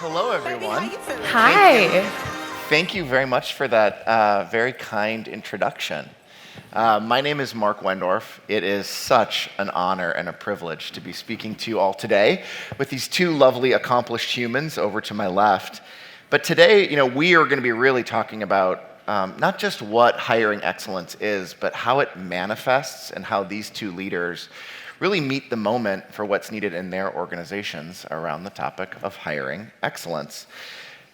Hello, everyone. Hi. Thank you very much for that very kind introduction. My name is Marc Wendorf. It is such an honor and a privilege to be speaking to you all today with these two lovely, accomplished humans over to my left. But today, we are going to be really talking about not just what hiring excellence is, but how it manifests and how these two leaders really meet the moment for what's needed in their organizations around the topic of hiring excellence.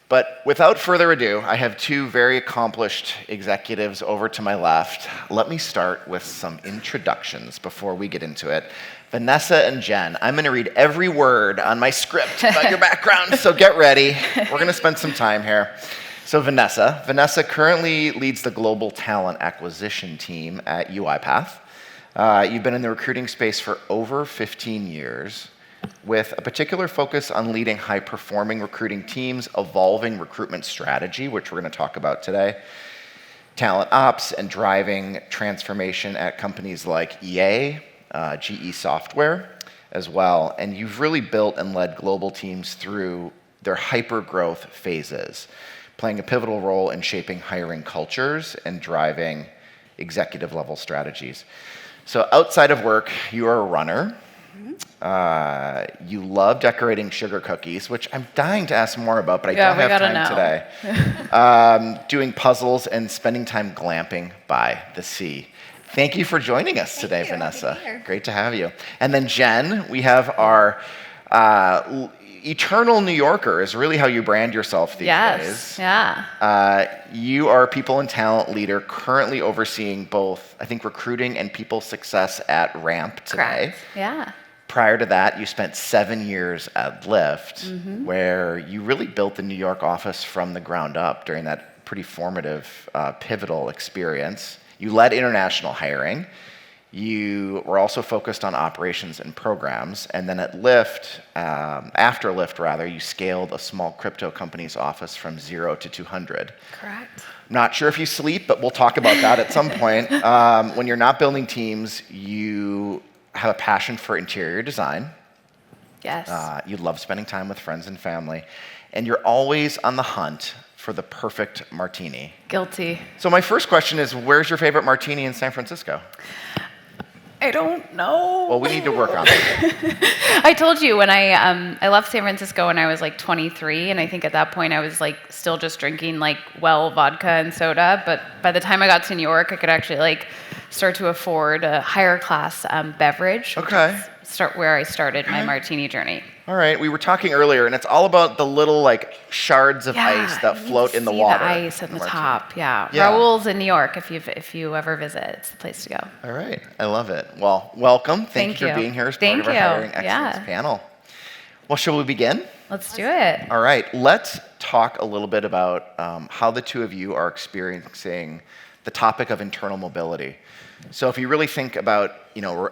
But without further ado, I have two very accomplished executives over to my left. Let me start with some introductions before we get into it. Vanessa and Jen, I'm going to read every word on my script about your background, so get ready. We're going to spend some time here. So Vanessa currently leads the global talent acquisition team at UiPath. You've been in the recruiting space for over 15 years with a particular focus on leading high-performing recruiting teams, evolving recruitment strategy, which we're going to talk about today, talent ops, and driving transformation at companies like EA, GE Software as well. And you've really built and led global teams through their hyper-growth phases, playing a pivotal role in shaping hiring cultures and driving executive-level strategies. So outside of work, you are a runner. You love decorating sugar cookies, which I'm dying to ask more about, but I don't have time today. Doing puzzles and spending time glamping by the sea. Thank you for joining us today, Vanessa. Great to have you. And then Jen, we have our eternal New Yorker is really how you brand yourself these days. Yeah. You are a people and talent leader currently overseeing both, I think, recruiting and people success at Ramp today. Correct. Yeah. Prior to that, you spent 7 years at Lyft, where you really built the New York office from the ground up during that pretty formative, pivotal experience. You led international hiring. You were also focused on operations and programs. And then at Lyft, after Lyft, you scaled a small crypto company's office from 0 to 200. Correct. Not sure if you sleep, but we'll talk about that at some point. When you're not building teams, you have a passion for interior design. Yes. You love spending time with friends and family. And you're always on the hunt for the perfect martini. Guilty. So my first question is, where's your favorite martini in San Francisco? I don't know. Well, we need to work on it. I told you when I left San Francisco when I was like 23, and I think at that point I was like still just drinking vodka and soda. But by the time I got to New York, I could actually start to afford a higher class beverage. Okay. Start where I started my martini journey. All right, we were talking earlier, and it's all about the little shards of ice that float in the water. The ice at the top, yeah. Yeah. Raoul's in New York. If you ever visit, it's the place to go. All right, I love it. Well, welcome. Thank you for being here as part of our Hiring Excellence panel. Well, shall we begin? Let's do it. All right, let's talk a little bit about how the two of you are experiencing the topic of internal mobility. So if you really think about,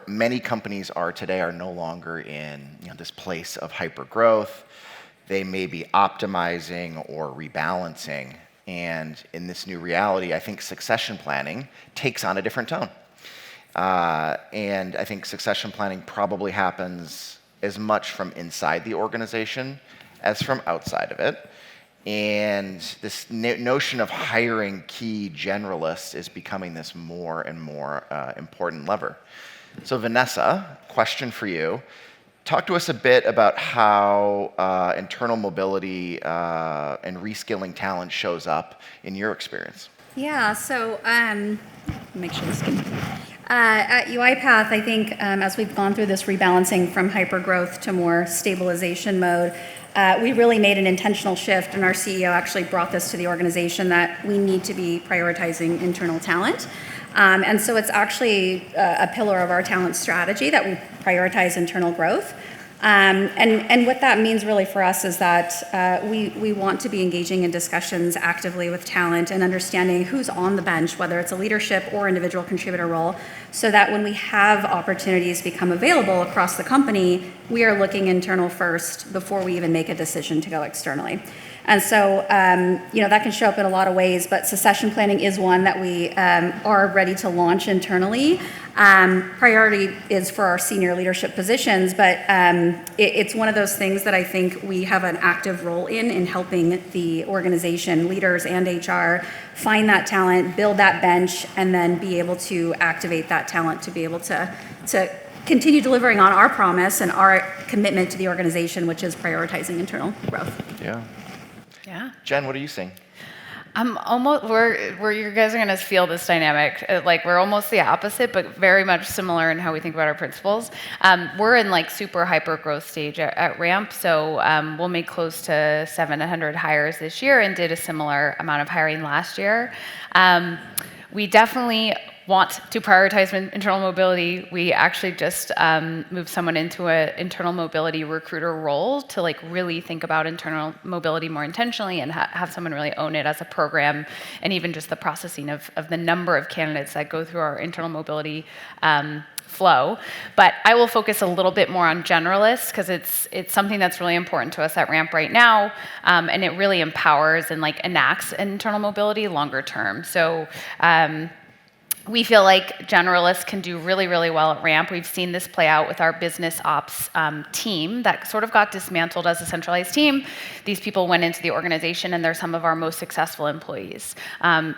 many companies are no longer in this place of hyper growth. They may be optimizing or rebalancing. And in this new reality, I think succession planning takes on a different tone. And I think succession planning probably happens as much from inside the organization as from outside of it. And this notion of hiring key generalists is becoming this more and more important lever. So Vanessa, question for you. Talk to us a bit about how internal mobility and reskilling talent shows up in your experience. Yeah, so make sure this can... at UiPath, I think as we've gone through this rebalancing from hypergrowth to more stabilization mode, we really made an intentional shift, and our CEO actually brought this to the organization that we need to be prioritizing internal talent. And so it's actually a pillar of our talent strategy that we prioritize internal growth. And what that means really for us is that we want to be engaging in discussions actively with talent and understanding who's on the bench, whether it's a leadership or individual contributor role, so that when we have opportunities become available across the company, we are looking internal first before we even make a decision to go externally. And so, that can show up in a lot of ways, but succession planning is one that we are ready to launch internally. Priority is for our senior leadership positions, but it's one of those things that I think we have an active role in helping the organization, leaders and HR, find that talent, build that bench, and then be able to activate that talent to be able to continue delivering on our promise and our commitment to the organization, which is prioritizing internal growth. Yeah. Yeah. Jen, what are you seeing? I'm almost where you guys are going to feel this dynamic. Like we're almost the opposite, but very much similar in how we think about our principles. We're in like super hyper growth stage at Ramp, so we'll make close to 700 hires this year and did a similar amount of hiring last year. We definitely want to prioritize internal mobility. We actually just moved someone into an internal mobility recruiter role to like really think about internal mobility more intentionally and have someone really own it as a program, and even just the processing of the number of candidates that go through our internal mobility flow. But I will focus a little bit more on generalists because it's something that's really important to us at Ramp right now, and it really empowers and like enacts internal mobility longer term. So we feel like generalists can do really, really well at Ramp. We've seen this play out with our business ops team that sort of got dismantled as a centralized team. These people went into the organization and they're some of our most successful employees.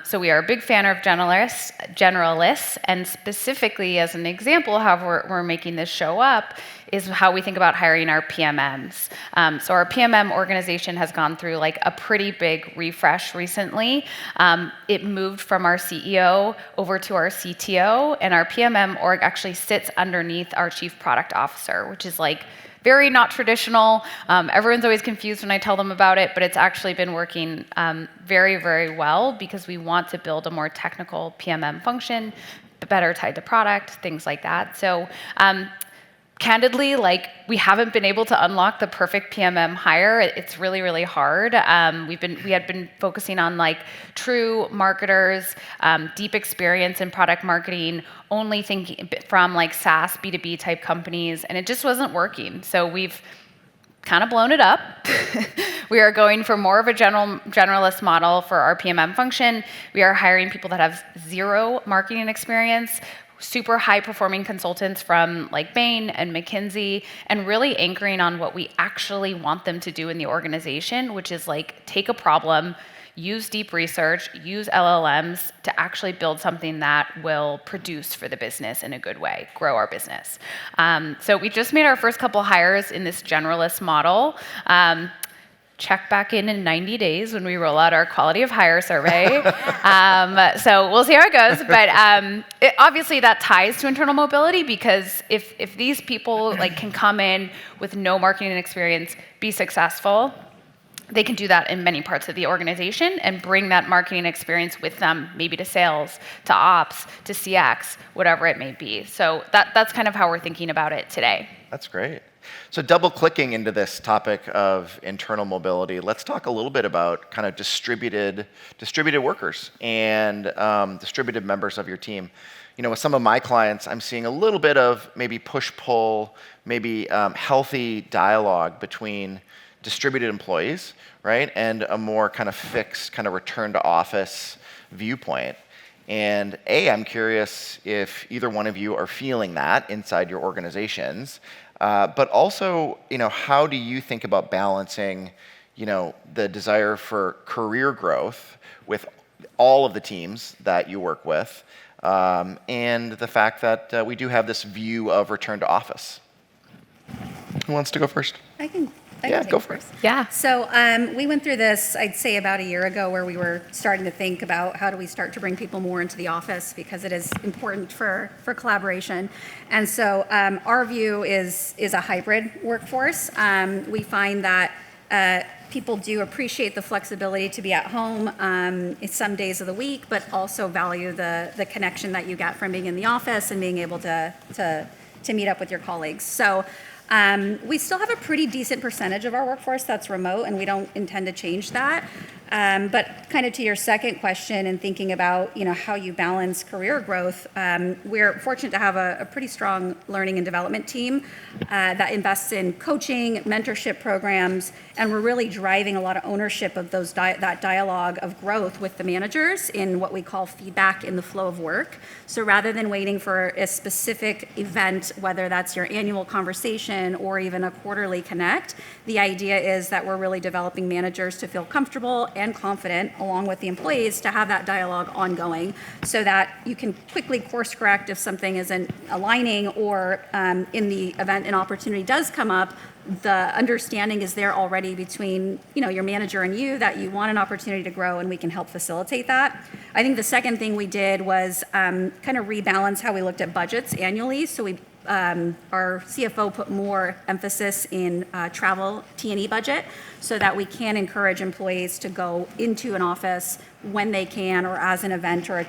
So we are a big fan of generalists, and specifically as an example how we're making this show up is how we think about hiring our PMMs. So our PMM organization has gone through like a pretty big refresh recently. It moved from our CEO over to our CTO, and our PMM org actually sits underneath our Chief Product Officer, which is like very not traditional. Everyone's always confused when I tell them about it, but it's actually been working very, very well because we want to build a more technical PMM function, better tied to product, things like that. So candidly, like we haven't been able to unlock the perfect PMM hire. It's really, really hard. We had been focusing on like true marketers, deep experience in product marketing, only thinking from like SaaS B2B type companies, and it just wasn't working. So we've kind of blown it up. We are going for more of a generalist model for our PMM function. We are hiring people that have zero marketing experience, super high performing consultants from like Bain and McKinsey, and really anchoring on what we actually want them to do in the organization, which is like take a problem, use deep research, use LLMs to actually build something that will produce for the business in a good way, grow our business. So we just made our first couple hires in this generalist model. Check back in 90 days when we roll out our quality of hire survey. So we'll see how it goes. But obviously that ties to internal mobility, because if these people like can come in with no marketing experience, be successful, they can do that in many parts of the organization and bring that marketing experience with them, maybe to sales, to ops, to CX, whatever it may be. So that's kind of how we're thinking about it today. That's great. So double clicking into this topic of internal mobility, let's talk a little bit about kind of distributed workers and distributed members of your team. You know, with some of my clients, I'm seeing a little bit of maybe push-pull, maybe healthy dialogue between distributed employees, right, and a more kind of fixed kind of return to office viewpoint. And I'm curious if either one of you are feeling that inside your organizations. But also, how do you think about balancing, the desire for career growth with all of the teams that you work with, and the fact that we do have this view of return to office? Who wants to go first? I can take go it for it. first. Yeah. So we went through this, I'd say about a year ago, where we were starting to think about how do we start to bring people more into the office, because it is important for collaboration. And so our view is a hybrid workforce. We find that people do appreciate the flexibility to be at home some days of the week, but also value the connection that you get from being in the office and being able to meet up with your colleagues. So We still have a pretty decent percentage of our workforce that's remote, and we don't intend to change that. But kind of to your second question and thinking about, how you balance career growth, we're fortunate to have a pretty strong learning and development team that invests in coaching, mentorship programs, and we're really driving a lot of ownership of that dialogue of growth with the managers in what we call feedback in the flow of work. So rather than waiting for a specific event, whether that's your annual conversation or even a quarterly connect, the idea is that we're really developing managers to feel comfortable and confident, along with the employees, to have that dialogue ongoing so that you can quickly course correct if something isn't aligning, or in the event an opportunity does come up, the understanding is there already between your manager and you that you want an opportunity to grow, and we can help facilitate that. I think the second thing we did was kind of rebalance how we looked at budgets annually. So our CFO put more emphasis in travel T&E budget so that we can encourage employees to go into an office when they can, or as an event or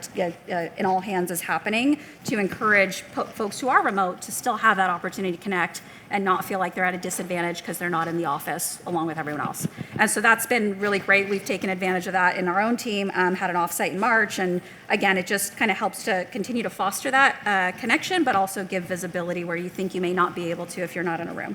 an all hands is happening, to encourage folks who are remote to still have that opportunity to connect and not feel like they're at a disadvantage because they're not in the office along with everyone else. And so that's been really great. We've taken advantage of that in our own team, had an offsite in March, and again, it just kind of helps to continue to foster that connection, but also give visibility where you think you may not be able to if you're not in a room.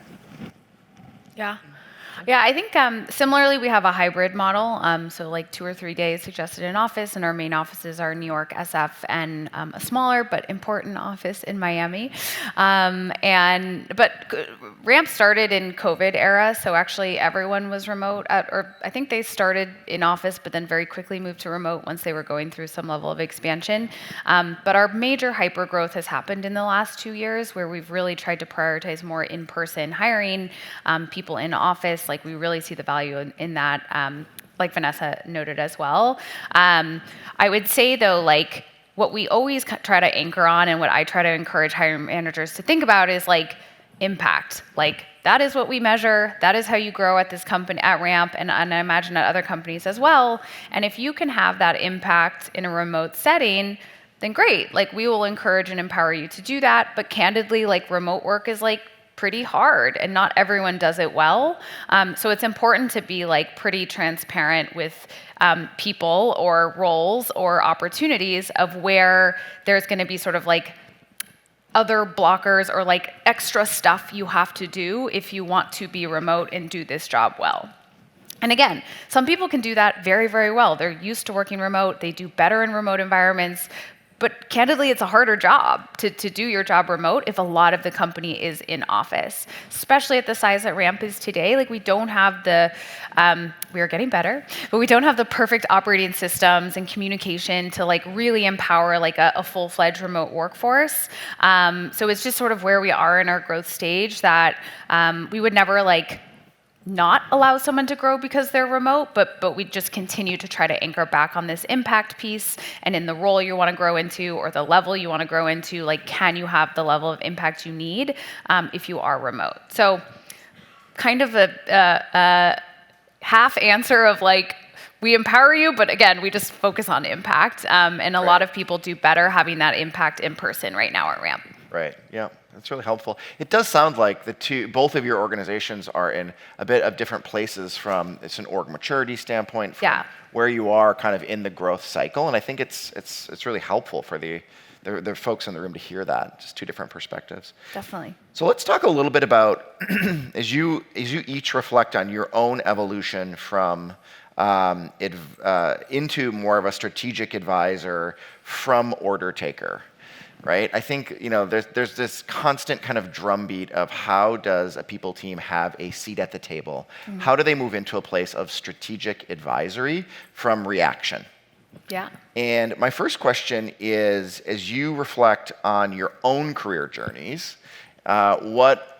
Yeah, I think similarly we have a hybrid model, so like 2 or 3 days suggested in office, and our main offices are New York, SF, and a smaller but important office in Miami. But Ramp started in COVID era, so actually everyone was remote, or I think they started in office, but then very quickly moved to remote once they were going through some level of expansion. But our major hyper growth has happened in the last 2 years, where we've really tried to prioritize more in-person hiring, people in office. Like, we really see the value in that, like Vanessa noted as well. I would say though, like, what we always try to anchor on, and what I try to encourage hiring managers to think about, is like impact. Like, that is what we measure. That is how you grow at this company, at Ramp, and I imagine at other companies as well. And if you can have that impact in a remote setting, then great. Like, we will encourage and empower you to do that. But candidly, like, remote work is like pretty hard, and not everyone does it well. So it's important to be like pretty transparent with people or roles or opportunities of where there's going to be sort of like other blockers or like extra stuff you have to do if you want to be remote and do this job well. And again, some people can do that very, very well. They're used to working remote. They do better in remote environments. But candidly, it's a harder job to do your job remote if a lot of the company is in office, especially at the size that Ramp is today. Like, we don't have we are getting better, but we don't have the perfect operating systems and communication to like really empower like a full-fledged remote workforce. So it's just sort of where we are in our growth stage, that we would never like not allow someone to grow because they're remote, but we just continue to try to anchor back on this impact piece, and in the role you want to grow into or the level you want to grow into, like, can you have the level of impact you need if you are remote? So kind of a half answer of like, we empower you, but again, we just focus on impact, and a lot of people do better having that impact in person right now at Ramp. Right, yeah. That's really helpful. It does sound like both of your organizations are in a bit of different places from an org maturity standpoint, from where you are kind of in the growth cycle, and I think it's really helpful for the folks in the room to hear that, just two different perspectives. Definitely. So let's talk a little bit about as you each reflect on your own evolution from into more of a strategic advisor from order taker. Right? I think there's this constant kind of drumbeat of how does a people team have a seat at the table? Mm-hmm. How do they move into a place of strategic advisory from reaction? Yeah. And my first question is, as you reflect on your own career journeys, how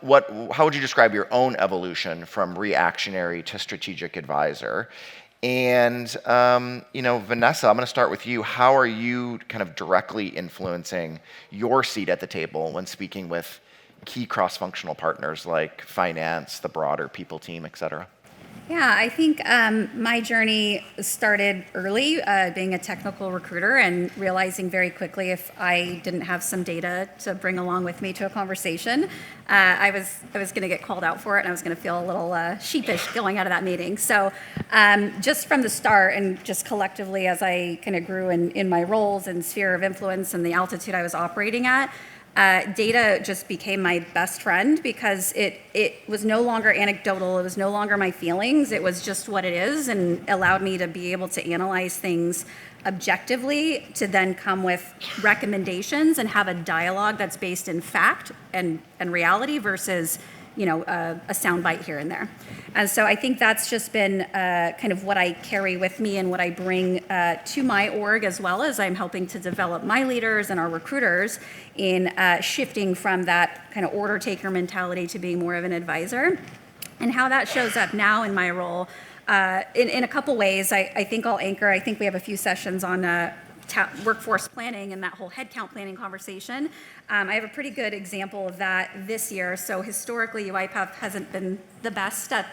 would you describe your own evolution from reactionary to strategic advisor? And, Vanessa, I'm going to start with you. How are you kind of directly influencing your seat at the table when speaking with key cross-functional partners like finance, the broader people team, et cetera? Yeah, I think my journey started early, being a technical recruiter and realizing very quickly if I didn't have some data to bring along with me to a conversation, I was going to get called out for it, and I was going to feel a little sheepish going out of that meeting. So just from the start, and just collectively as I kind of grew in my roles and sphere of influence and the altitude I was operating at, data just became my best friend because it was no longer anecdotal. It was no longer my feelings. It was just what it is, and allowed me to be able to analyze things objectively, to then come with recommendations and have a dialogue that's based in fact and reality versus a soundbite here and there. And so I think that's just been kind of what I carry with me and what I bring to my org, as well as I'm helping to develop my leaders and our recruiters in shifting from that kind of order taker mentality to being more of an advisor. And how that shows up now in my role in a couple ways. I think I'll anchor. I think we have a few sessions on workforce planning and that whole headcount planning conversation. I have a pretty good example of that this year. So historically, UiPath hasn't been the best at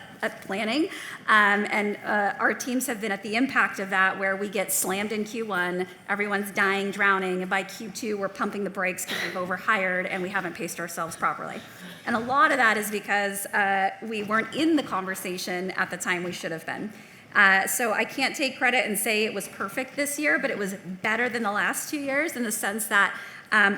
planning, and our teams have been at the impact of that, where we get slammed in Q1, everyone's dying, drowning, and by Q2, we're pumping the brakes because we've overhired and we haven't paced ourselves properly. And a lot of that is because we weren't in the conversation at the time we should have been. So I can't take credit and say it was perfect this year, but it was better than the last 2 years in the sense that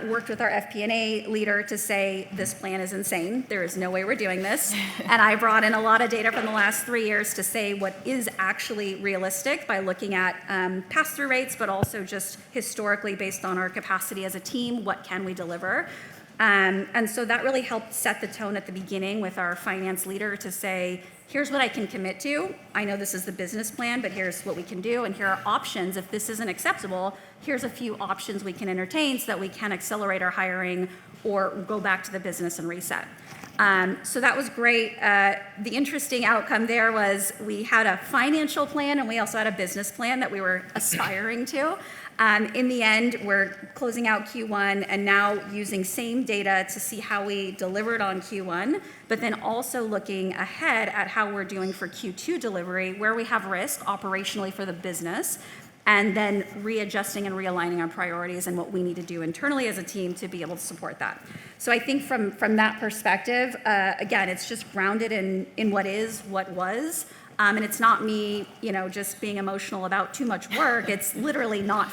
worked with our FP&A leader to say, this plan is insane. There is no way we're doing this. And I brought in a lot of data from the last 3 years to say what is actually realistic by looking at pass-through rates, but also just historically based on our capacity as a team, what can we deliver? And so that really helped set the tone at the beginning with our finance leader to say, here's what I can commit to. I know this is the business plan, but here's what we can do, and here are options. If this isn't acceptable, here's a few options we can entertain so that we can accelerate our hiring or go back to the business and reset. So that was great. The interesting outcome there was we had a financial plan and we also had a business plan that we were aspiring to. In the end, we're closing out Q1 and now using same data to see how we delivered on Q1, but then also looking ahead at how we're doing for Q2 delivery, where we have risk operationally for the business, and then readjusting and realigning our priorities and what we need to do internally as a team to be able to support that. So I think from that perspective, again, it's just grounded in what is, what was. And it's not me, just being emotional about too much work. It's literally not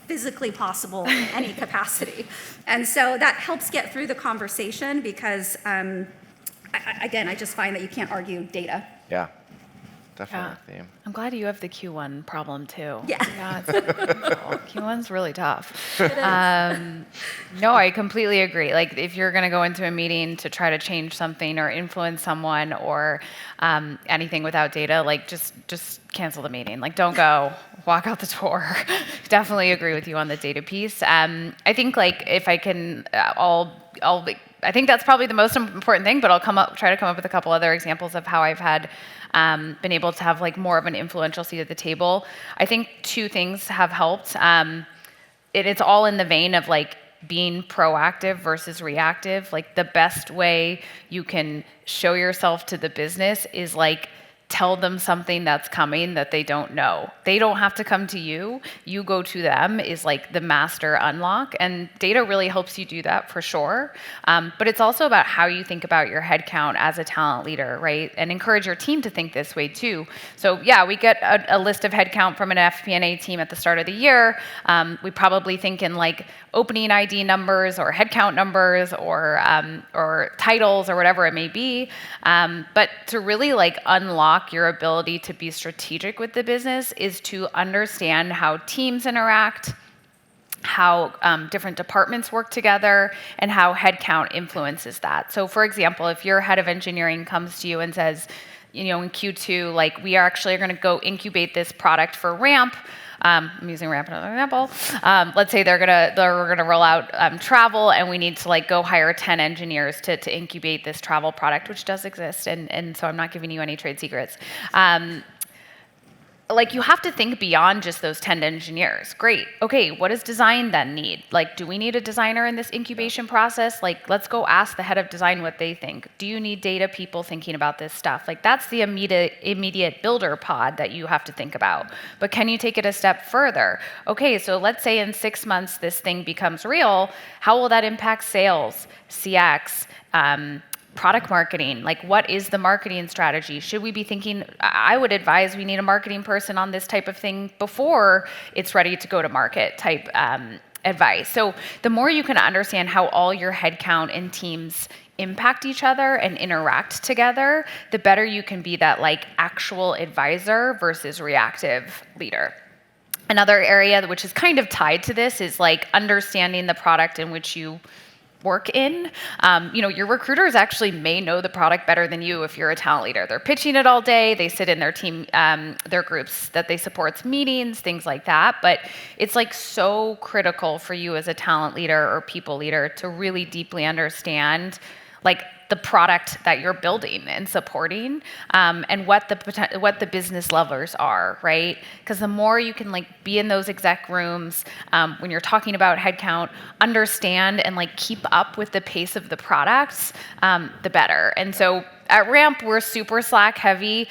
physically possible in any capacity. And so that helps get through the conversation because, I just find that you can't argue data. Yeah, definitely a theme. I'm glad you have the Q1 problem too. Yeah. Q1's really tough. No, I completely agree. Like if you're going to go into a meeting to try to change something or influence someone or anything without data, like just cancel the meeting. Like don't go, walk out the door. Definitely agree with you on the data piece. I think like if I can, I think that's probably the most important thing, but I'll try to come up with a couple other examples of how I've had been able to have like more of an influential seat at the table. I think two things have helped. It's all in the vein of like being proactive versus reactive. Like the best way you can show yourself to the business is like tell them something that's coming that they don't know. They don't have to come to you. You go to them is like the master unlock. And data really helps you do that for sure. But it's also about how you think about your headcount as a talent leader, right? And encourage your team to think this way too. So yeah, we get a list of headcount from an FP&A team at the start of the year. We probably think in like opening ID numbers or headcount numbers or titles or whatever it may be. But to really like unlock your ability to be strategic with the business is to understand how teams interact, how different departments work together, and how headcount influences that. So for example, if your head of engineering comes to you and says, in Q2, like we are actually going to go incubate this product for Ramp. I'm using Ramp as an example. Let's say they're gonna roll out travel, and we need to like go hire 10 engineers to incubate this travel product, which does exist, and so I'm not giving you any trade secrets. like you have to think beyond just those 10 engineers. Great. Okay, what does design then need? Like, do we need a designer in this incubation process? Like, let's go ask the head of design what they think. Do you need data people thinking about this stuff? Like, that's the immediate builder pod that you have to think about. But can you take it a step further? Okay, so let's say in 6 months this thing becomes real. How will that impact sales, CX, product marketing? Like, what is the marketing strategy? Should we be thinking, I would advise we need a marketing person on this type of thing before it's ready to go to market type advice. So the more you can understand how all your headcount and teams impact each other and interact together, the better you can be that like actual advisor versus reactive leader. Another area which is kind of tied to this is like understanding the product in which you work in. Your recruiters actually may know the product better than you if you're a talent leader. They're pitching it all day. They sit in their team, their groups that they support, meetings, things like that. But it's like so critical for you as a talent leader or people leader to really deeply understand like the product that you're building and supporting, and what the business levers are, right? Because the more you can like be in those exec rooms when you're talking about headcount, understand and like keep up with the pace of the products, the better. And so at Ramp, we're super Slack heavy.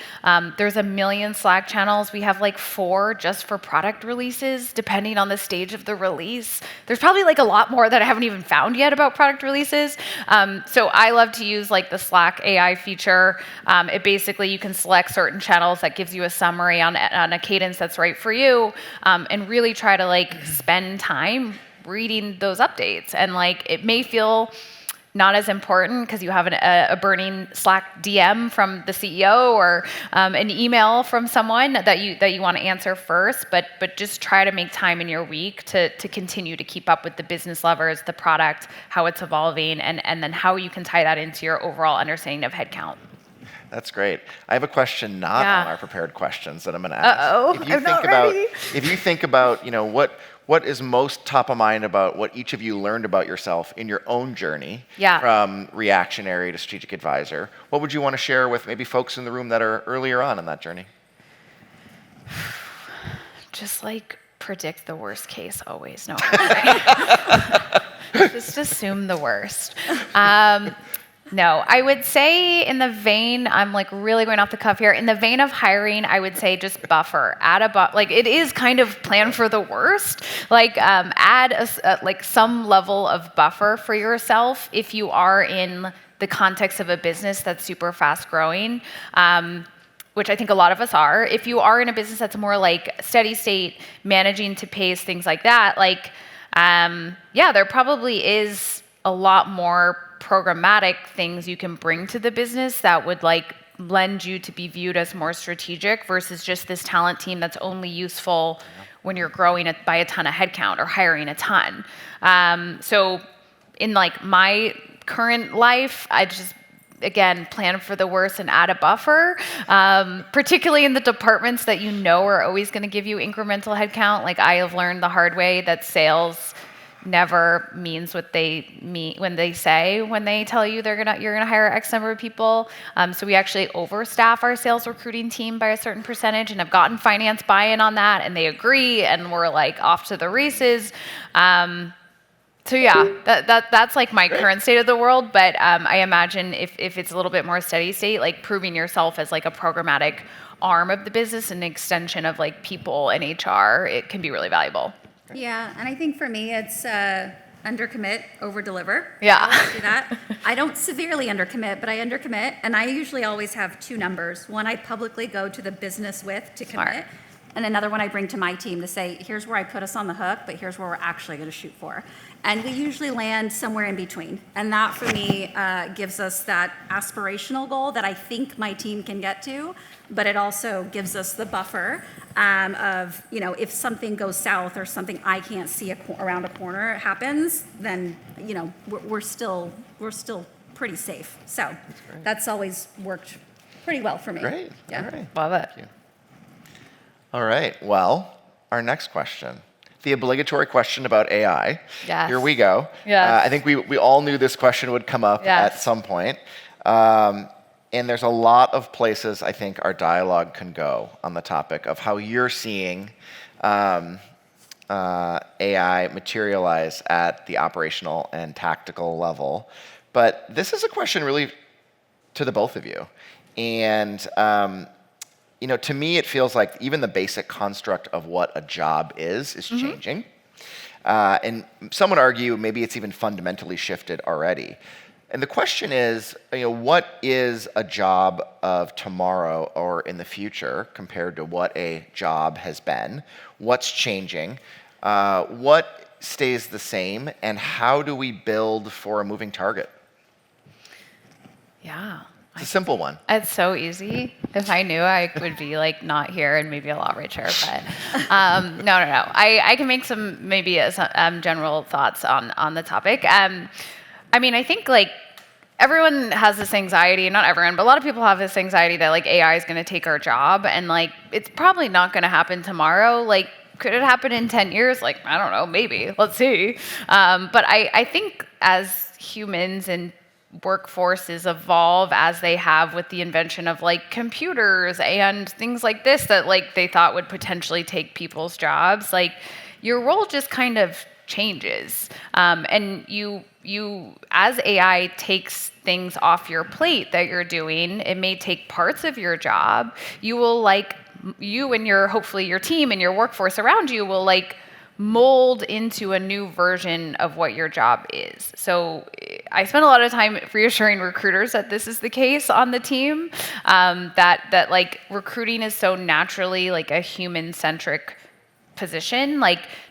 There's 1 million Slack channels. We have like 4 just for product releases, depending on the stage of the release. There's probably like a lot more that I haven't even found yet about product releases. So I love to use like the Slack AI feature. It basically, you can select certain channels that gives you a summary on a cadence that's right for you, and really try to like spend time reading those updates. And like, it may feel not as important because you have a burning Slack DM from the CEO or an email from someone that you want to answer first, but just try to make time in your week to continue to keep up with the business levers, the product, how it's evolving, and then how you can tie that into your overall understanding of headcount. That's great. I have a question not on our prepared questions that I'm going to ask. I'm not ready. If you think about, what is most top of mind about what each of you learned about yourself in your own journey from reactionary to strategic advisor, what would you want to share with maybe folks in the room that are earlier on in that journey? Just like predict the worst case always. No. Just assume the worst. No, I would say in the vein, I'm like really going off the cuff here. In the vein of hiring, I would say just buffer. Like it is kind of plan for the worst. Like add like some level of buffer for yourself if you are in the context of a business that's super fast growing. Which I think a lot of us are. If you are in a business that's more like steady state, managing to pace, things like that, like there probably is a lot more programmatic things you can bring to the business that would like lend you to be viewed as more strategic versus just this talent team that's only useful when you're growing it by a ton of headcount or hiring a ton. So in like my current life, I just again plan for the worst and add a buffer, particularly in the departments that are always going to give you incremental headcount. Like I have learned the hard way that sales never means what they mean when they tell you you're gonna hire X number of people. So we actually overstaff our sales recruiting team by a certain percentage, and I've gotten finance buy-in on that, and they agree, and we're like off to the races. So yeah, that's like my current state of the world. But I imagine if it's a little bit more steady state, like proving yourself as like a programmatic arm of the business, an extension of like people and HR, it can be really valuable. Yeah, and I think for me, it's undercommit, over-deliver. Yeah. I always do that. I don't severely undercommit, but I undercommit, and I usually always have 2 numbers. One I publicly go to the business with to commit, Smart. and another one I bring to my team to say, here's where I put us on the hook, but here's where we're actually going to shoot for. And we usually land somewhere in between. And that, for me, gives us that aspirational goal that I think my team can get to, but it also gives us the buffer of, if something goes south or something I can't see around a corner happens, then, we're still pretty safe. So that's always worked pretty well for me. Great. Yeah. All right. Love it. Thank you. All right. Well, our next question. The obligatory question about AI. Yes. Here we go. Yes. I think we all knew this question would come up Yes. at some point. And there's a lot of places I think our dialogue can go on the topic of how you're seeing AI materialize at the operational and tactical level. But this is a question really to the both of you. And to me, it feels like even the basic construct of what a job is changing. And some would argue maybe it's even fundamentally shifted already. And the question is, what is a job of tomorrow or in the future compared to what a job has been? What's changing? What stays the same? And how do we build for a moving target? Yeah. It's a simple one. It's so easy. If I knew, I would be not here and maybe a lot richer. But no. I can make some maybe some general thoughts on the topic. I think everyone has this anxiety, not everyone, but a lot of people have this anxiety that AI is going to take our job, and it's probably not going to happen tomorrow. Could it happen in 10 years? I don't know, maybe. Let's see. But I think as humans and workforces evolve as they have with the invention of computers and things like this that they thought would potentially take people's jobs, your role just kind of changes. And you as AI takes things off your plate that you're doing, it may take parts of your job. You will you and hopefully your team and your workforce around you will mold into a new version of what your job is. So I spend a lot of time reassuring recruiters that this is the case on the team, that recruiting is so naturally a human-centric position.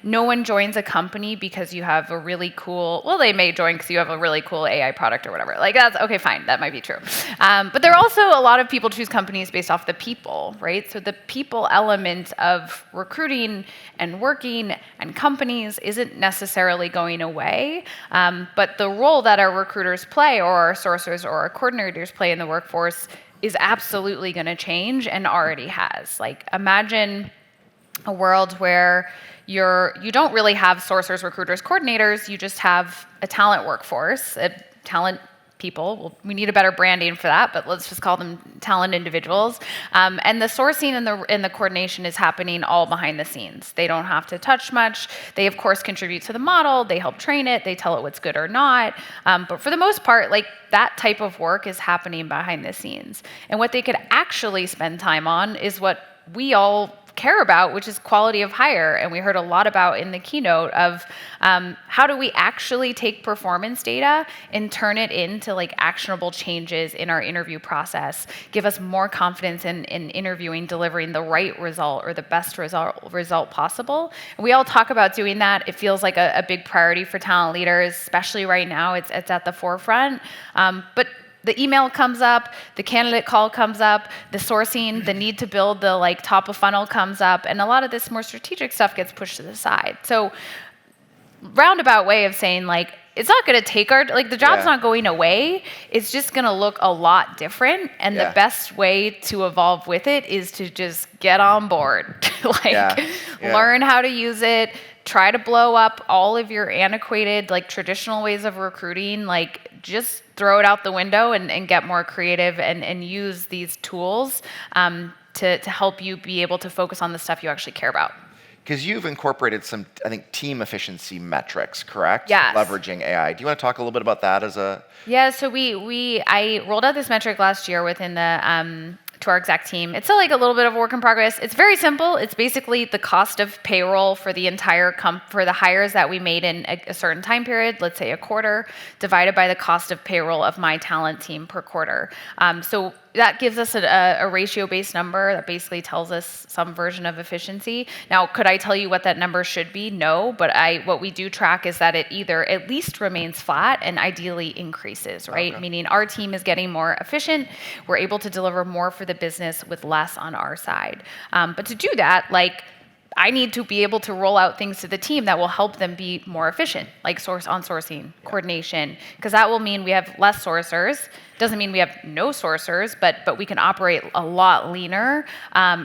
No one joins a company because you have a really cool, well, they may join because you have a really cool AI product or whatever. That's okay, fine, that might be true. But there are also a lot of people choose companies based off the people, right? So the people element of recruiting and working and companies isn't necessarily going away. But the role that our recruiters play, or our sourcers or our coordinators play in the workforce is absolutely going to change and already has. Imagine a world where you don't really have sourcers, recruiters, coordinators. You just have a talent workforce, talent people. Well, we need a better branding for that, but let's just call them talent individuals. And the sourcing and the coordination is happening all behind the scenes. They don't have to touch much. They, of course, contribute to the model. They help train it. They tell it what's good or not. But for the most part, that type of work is happening behind the scenes. And what they could actually spend time on is what we all care about, which is quality of hire. And we heard a lot about in the keynote of how do we actually take performance data and turn it into actionable changes in our interview process, give us more confidence in interviewing, delivering the right result or the best result possible. And we all talk about doing that. It feels like a big priority for talent leaders, especially right now. It's at the forefront. But the email comes up, the candidate call comes up, the sourcing, the need to build the top of funnel comes up, and a lot of this more strategic stuff gets pushed to the side. So roundabout way of saying it's not going to take the job's not going away. It's just going to look a lot different, and the best way to evolve with it is to just get on board. Learn how to use it. Try to blow up all of your antiquated traditional ways of recruiting. Just throw it out the window and get more creative and use these tools to help you be able to focus on the stuff you actually care about. Because you've incorporated some, I think, team efficiency metrics, correct? Yes. Leveraging AI. Do you want to talk a little bit about that as a... Yeah, so I rolled out this metric last year within the to our exec team. It's still a little bit of a work in progress. It's very simple. It's basically the cost of payroll for the entire for the hires that we made in a certain time period, let's say a quarter, divided by the cost of payroll of my talent team per quarter. So that gives us a ratio-based number that basically tells us some version of efficiency. Now, could I tell you what that number should be? No, but what we do track is that it either at least remains flat and ideally increases, right? Okay. Meaning our team is getting more efficient. We're able to deliver more for the business with less on our side. But to do that, I need to be able to roll out things to the team that will help them be more efficient, like sourcing, coordination, because that will mean we have less sourcers. Doesn't mean we have no sourcers, but we can operate a lot leaner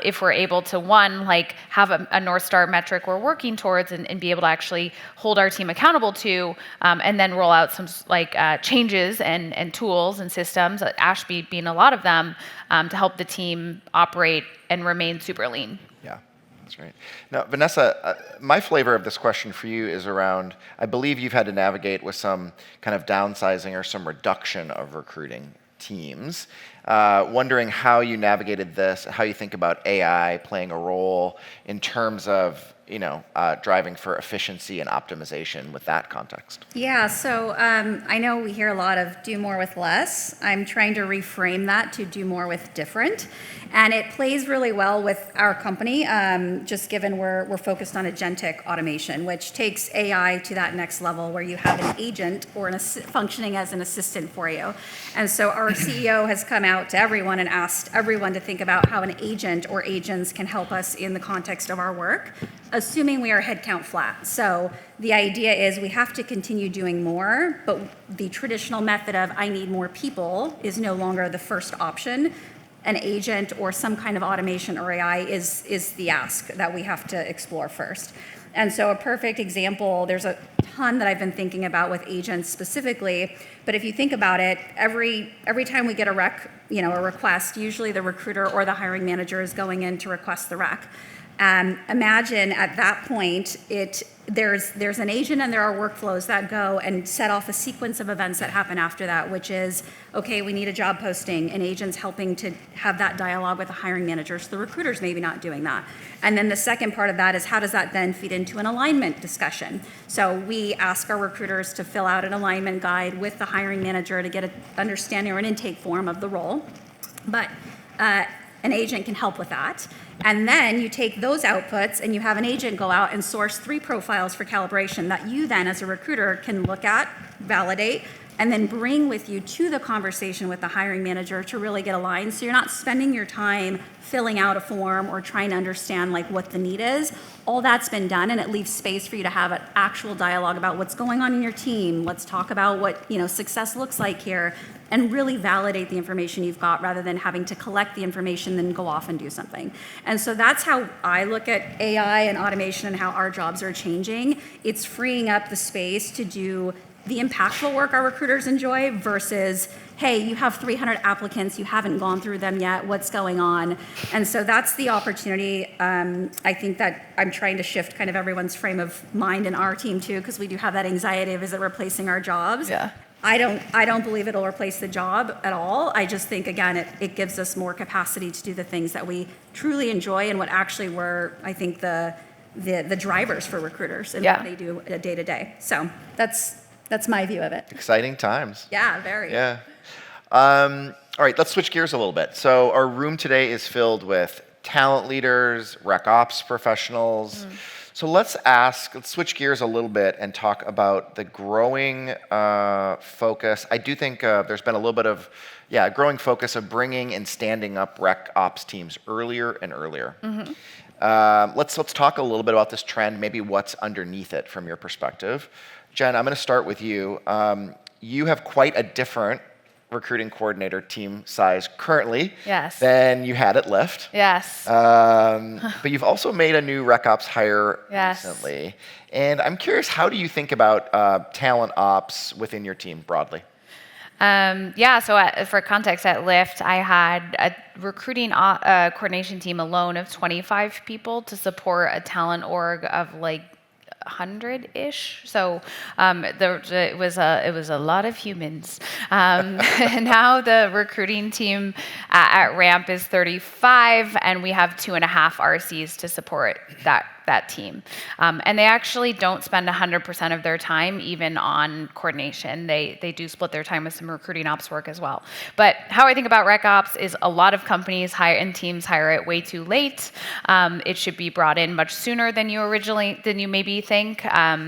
if we're able to, one, like have a North Star metric we're working towards and be able to actually hold our team accountable to, and then roll out some like changes and tools and systems, Ashby being a lot of them, to help the team operate and remain super lean. Yeah. That's right. Now, Vanessa, my flavor of this question for you is around, I believe you've had to navigate with some kind of downsizing or some reduction of recruiting teams. Wondering how you navigated this, how you think about AI playing a role in terms of, driving for efficiency and optimization with that context. Yeah, so I know we hear a lot of do more with less. I'm trying to reframe that to do more with different. And it plays really well with our company, just given we're focused on agentic automation, which takes AI to that next level where you have an agent or functioning as an assistant for you. And so our CEO has come out to everyone and asked everyone to think about how an agent or agents can help us in the context of our work, assuming we are headcount flat. So the idea is we have to continue doing more, but the traditional method of I need more people is no longer the first option. An agent or some kind of automation or AI is the ask that we have to explore first. And so a perfect example, there's a ton that I've been thinking about with agents specifically, but if you think about it, every time we get a request, usually the recruiter or the hiring manager is going in to request the rec. Imagine at that point, there's an agent and there are workflows that go and set off a sequence of events that happen after that, which is, okay, we need a job posting, and agent's helping to have that dialogue with the hiring managers. The recruiter's maybe not doing that. And then the second part of that is how does that then feed into an alignment discussion? So we ask our recruiters to fill out an alignment guide with the hiring manager to get an understanding or an intake form of the role. But an agent can help with that. And then you take those outputs and you have an agent go out and source 3 profiles for calibration that you then as a recruiter can look at, validate, and then bring with you to the conversation with the hiring manager to really get aligned. So you're not spending your time filling out a form or trying to understand like what the need is. All that's been done, and it leaves space for you to have an actual dialogue about what's going on in your team. Let's talk about what success looks like here, and really validate the information you've got rather than having to collect the information then go off and do something. And so that's how I look at AI and automation and how our jobs are changing. It's freeing up the space to do the impactful work our recruiters enjoy versus, hey, you have 300 applicants, you haven't gone through them yet, what's going on? And so that's the opportunity. I think that I'm trying to shift kind of everyone's frame of mind in our team too, because we do have that anxiety of, is it replacing our jobs? Yeah. I don't believe it'll replace the job at all. I just think, again, it gives us more capacity to do the things that we truly enjoy and what actually were, I think, the drivers for recruiters and what they do day to day. So that's my view of it. Exciting times. Yeah, very. Yeah. All right, let's switch gears a little bit. So our room today is filled with talent leaders, rec ops professionals. So let's switch gears a little bit and talk about the growing focus. I do think there's been a little bit of, a growing focus of bringing and standing up rec ops teams earlier and earlier. Let's talk a little bit about this trend, maybe what's underneath it from your perspective. Jen, I'm going to start with you. You have quite a different recruiting coordinator team size currently than you had at Lyft. Yes. But you've also made a new rec ops hire recently. And I'm curious, how do you think about talent ops within your team broadly? So for context, at Lyft, I had a recruiting coordination team alone of 25 people to support a talent org of like 100-ish. So it was a lot of humans. And now the recruiting team at Ramp is 35, and we have 2.5 RCs to support that team. And they actually don't spend 100% of their time even on coordination. They do split their time with some recruiting ops work as well. But how I think about rec ops is a lot of companies and teams hire it way too late. It should be brought in much sooner than you maybe think,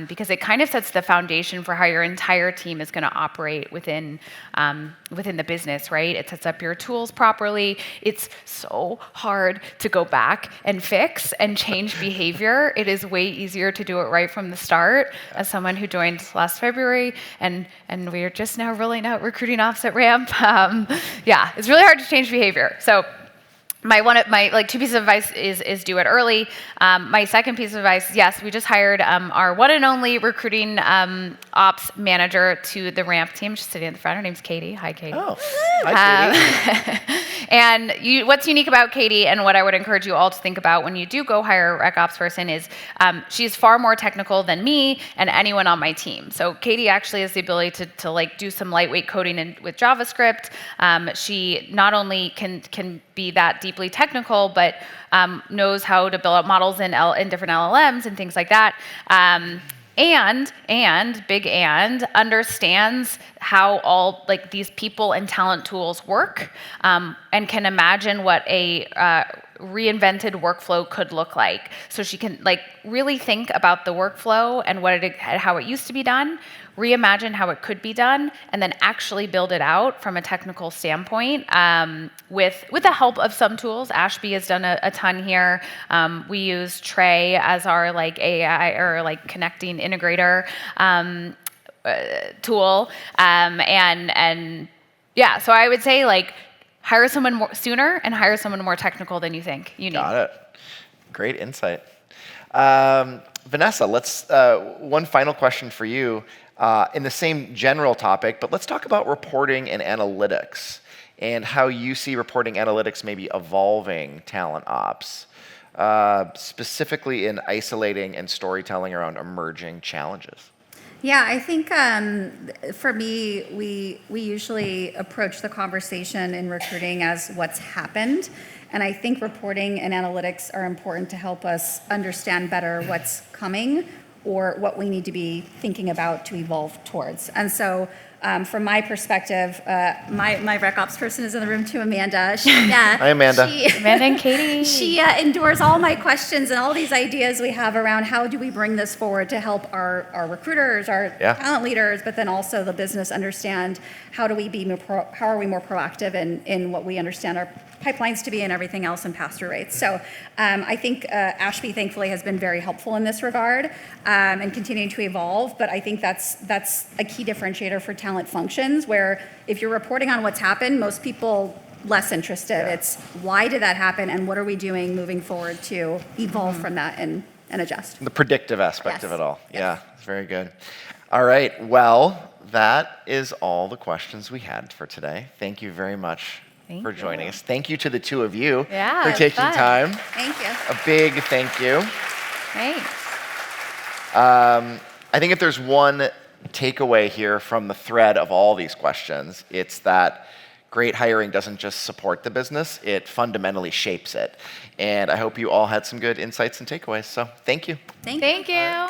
because it kind of sets the foundation for how your entire team is going to operate within the business, right? It sets up your tools properly. It's so hard to go back and fix and change behavior behavior, it is way easier to do it right from the start. As someone who joined last February, and we are just now rolling out recruiting ops at Ramp, yeah, it's really hard to change behavior. So my two pieces of advice is do it early. My second piece of advice, yes, we just hired our one and only recruiting ops manager to the Ramp team. She's sitting in the front. Her name's Katie. Hi, Katie. Oh, hi, Katie. And what's unique about Katie, and what I would encourage you all to think about when you do go hire a rec ops person, is she's far more technical than me and anyone on my team. So Katie actually has the ability to like do some lightweight coding with JavaScript. She not only can be that deeply technical, but knows how to build up models in different LLMs and things like that. And understands how all like these people and talent tools work, and can imagine what a reinvented workflow could look like. So she can like really think about the workflow and how it used to be done, reimagine how it could be done, and then actually build it out from a technical standpoint with the help of some tools. Ashby has done a ton here. We use Trey as our like AI or like connecting integrator tool, and yeah. So I would say like hire someone more sooner and hire someone more technical than you think you need. Got it. Great insight. Vanessa, let's one final question for you in the same general topic, but let's talk about reporting and analytics and how you see reporting analytics maybe evolving talent ops, specifically in isolating and storytelling around emerging challenges. Yeah, I think for me, we usually approach the conversation in recruiting as what's happened. And I think reporting and analytics are important to help us understand better what's coming or what we need to be thinking about to evolve towards. And so from my perspective, my rec ops person is in the room too, Amanda. Hi, Amanda. Amanda and Katie. She endures all my questions and all these ideas we have around how do we bring this forward to help our recruiters, our talent leaders, but then also the business understand how do we be how are we more proactive in what we understand our pipelines to be and everything else and pass-through rates. So I think Ashby thankfully has been very helpful in this regard and continuing to evolve. But I think that's a key differentiator for talent functions, where if you're reporting on what's happened, most people less interested. Yeah. It's why did that happen and what are we doing moving forward to evolve from that and adjust. The predictive aspect of it all. Yes. Yeah, it's very good. All right, well, that is all the questions we had for today. Thank you very much for joining us. Thank you to the two of you for taking time. Thank you. A big thank you. Thanks. I think if there's one takeaway here from the thread of all these questions, it's that great hiring doesn't just support the business, it fundamentally shapes it. And I hope you all had some good insights and takeaways. So thank you. Thank you.